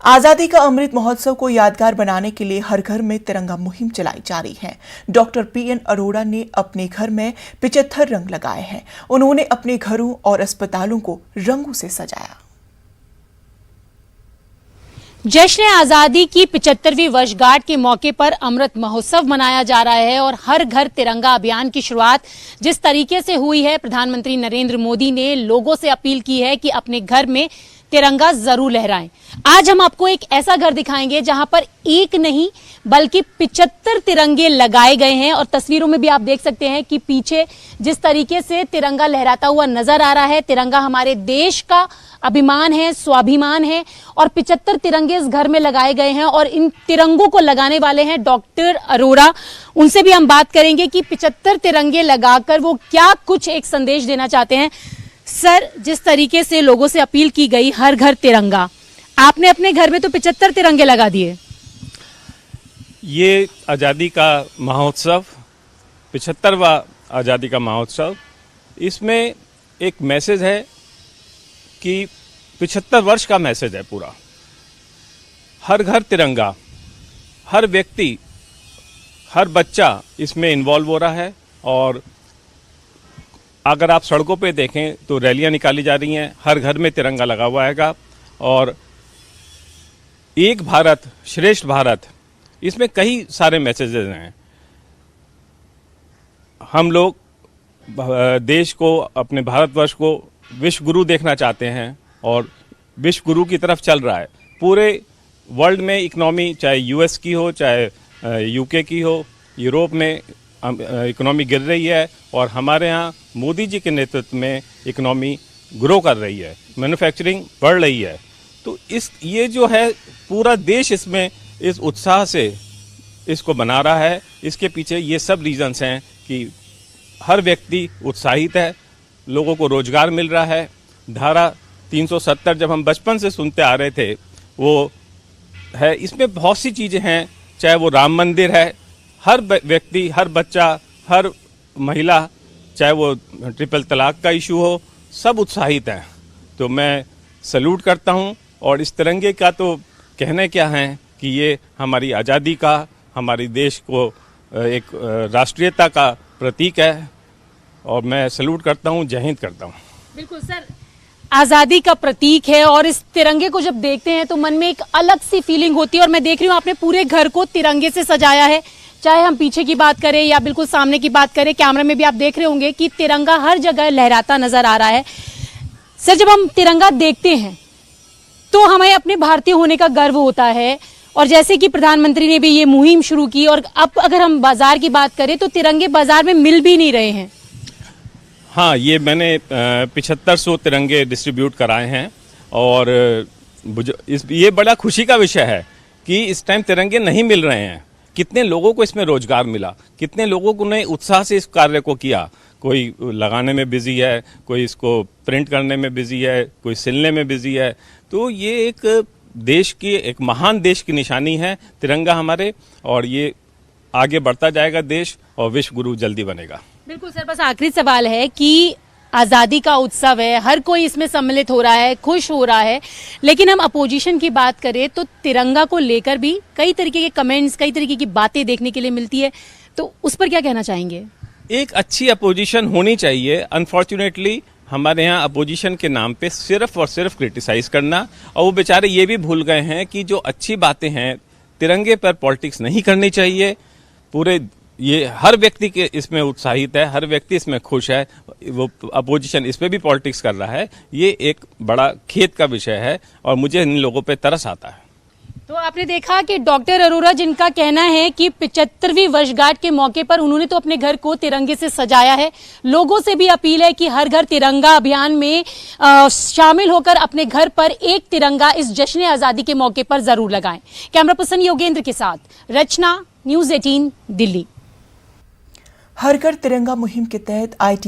आजादी का अमृत महोत्सव को यादगार बनाने के लिए हर घर में तिरंगा मुहिम चलाई जा रही है। डॉक्टर पीएन अरोड़ा ने अपने घर में 75 रंग लगाए हैं। उन्होंने अपने घरों और अस्पतालों को रंगों से सजाया। जश्न आजादी की 75वीं वर्षगांठ के मौके पर अमृत महोत्सव मनाया जा रहा है और हर घर तिरंगा अभियान की शुरुआत जिस तरीके से हुई है, प्रधानमंत्री नरेंद्र मोदी ने लोगों से अपील की है कि अपने घर में तिरंगा जरूर लहराएं। आज हम आपको एक ऐसा घर दिखाएंगे जहां पर एक नहीं बल्कि 75 तिरंगे लगाए गए हैं और तस्वीरों में भी आप देख सकते हैं कि पीछे जिस तरीके से तिरंगा लहराता हुआ नजर आ रहा है। तिरंगा हमारे देश का अभिमान है, स्वाभिमान है और 75 तिरंगे इस घर में लगाए गए हैं और इन तिरंगों को लगाने वाले हैं डॉक्टर अरोड़ा। उनसे भी हम बात करेंगे कि 75 तिरंगे लगाकर वो क्या कुछ एक संदेश देना चाहते हैं। सर, जिस तरीके से लोगों से अपील की गई हर घर तिरंगा, आपने अपने घर में तो 75 तिरंगे लगा दिए। ये आज़ादी का महोत्सव 75वां आज़ादी का महोत्सव, इसमें एक मैसेज है कि 75 वर्ष का मैसेज है पूरा। हर घर तिरंगा, हर व्यक्ति, हर बच्चा इसमें इन्वॉल्व हो रहा है। और अगर आप सड़कों पे देखें तो रैलियां निकाली जा रही हैं, हर घर में तिरंगा लगा हुआ है। और एक भारत श्रेष्ठ भारत, इसमें कई सारे मैसेजेस हैं। हम लोग देश को, अपने भारतवर्ष को विश्व गुरु देखना चाहते हैं और विश्व गुरु की तरफ चल रहा है। पूरे वर्ल्ड में इकोनॉमी, चाहे यूएस की हो, चाहे यूके की हो, यूरोप में इकोनॉमी गिर रही है और हमारे यहाँ मोदी जी के नेतृत्व में इकोनॉमी ग्रो कर रही है, मैन्युफैक्चरिंग बढ़ रही है। तो ये जो है पूरा देश इसमें इस उत्साह से इसको बना रहा है। इसके पीछे ये सब रीजंस हैं कि हर व्यक्ति उत्साहित है, लोगों को रोजगार मिल रहा है। धारा 370 जब हम बचपन से सुनते आ रहे थे वो है, इसमें बहुत सी चीज़ें हैं, चाहे वो राम मंदिर है। हर व्यक्ति, हर बच्चा, हर महिला, चाहे वो ट्रिपल तलाक का इशू हो, सब उत्साहित हैं। तो मैं सैल्यूट करता हूं। और इस तिरंगे का तो कहने क्या है कि ये हमारी आज़ादी का, हमारी देश को एक राष्ट्रीयता का प्रतीक है और मैं सैल्यूट करता हूं, जय हिंद करता हूं। बिल्कुल सर, आजादी का प्रतीक है और इस तिरंगे को जब देखते हैं तो मन में एक अलग सी फीलिंग होती है। और मैं देख रही हूँ आपने पूरे घर को तिरंगे से सजाया है, चाहे हम पीछे की बात करें या बिल्कुल सामने की बात करें। कैमरे में भी आप देख रहे होंगे कि तिरंगा हर जगह लहराता नजर आ रहा है। सर, जब हम तिरंगा देखते हैं तो हमें अपने भारतीय होने का गर्व होता है और जैसे कि प्रधानमंत्री ने भी ये मुहिम शुरू की और अब अगर हम बाजार की बात करें तो तिरंगे बाजार में मिल भी नहीं रहे हैं। हाँ, ये मैंने 7500 तिरंगे डिस्ट्रीब्यूट कराए हैं और ये बड़ा खुशी का विषय है कि इस टाइम तिरंगे नहीं मिल रहे हैं। कितने लोगों को इसमें रोजगार मिला, कितने लोगों ने उत्साह से इस कार्य को किया। कोई लगाने में बिजी है, कोई इसको प्रिंट करने में बिजी है, कोई सिलने में बिजी है। तो ये एक देश की, एक महान देश की निशानी है तिरंगा हमारे, और ये आगे बढ़ता जाएगा देश और विश्व गुरु जल्दी बनेगा। बिल्कुल सर, बस आखिरी सवाल है कि आजादी का उत्सव है, हर कोई इसमें सम्मिलित हो रहा है, खुश हो रहा है, लेकिन हम अपोजिशन की बात करें तो तिरंगा को लेकर भी कई तरीके के कमेंट्स, कई तरीके की बातें देखने के लिए मिलती है। तो उस पर क्या कहना चाहेंगे? एक अच्छी अपोजिशन होनी चाहिए। अनफॉर्चुनेटली हमारे यहाँ अपोजिशन के नाम पे सिर्फ और सिर्फ क्रिटिसाइज करना, और वो बेचारे ये भी भूल गए हैं कि जो अच्छी बातें हैं, तिरंगे पर पॉलिटिक्स नहीं करनी चाहिए। पूरे ये हर व्यक्ति के इसमें उत्साहित है, हर व्यक्ति इसमें खुश है। वो अपोजिशन इस पे भी पॉलिटिक्स कर रहा है, ये एक बड़ा खेद का विषय है और मुझे इन लोगों पे तरस आता है। तो आपने देखा कि डॉक्टर अरोड़ा, जिनका कहना है कि 75वीं वर्षगांठ के मौके पर उन्होंने तो अपने घर को तिरंगे से सजाया है। लोगों से भी अपील है कि हर घर तिरंगा अभियान में शामिल होकर अपने घर पर एक तिरंगा इस जश्न आजादी के मौके पर जरूर लगाएं। कैमरा पर्सन योगेंद्र के साथ रचना, न्यूज़ 18 दिल्ली। हर घर तिरंगा मुहिम के तहत IT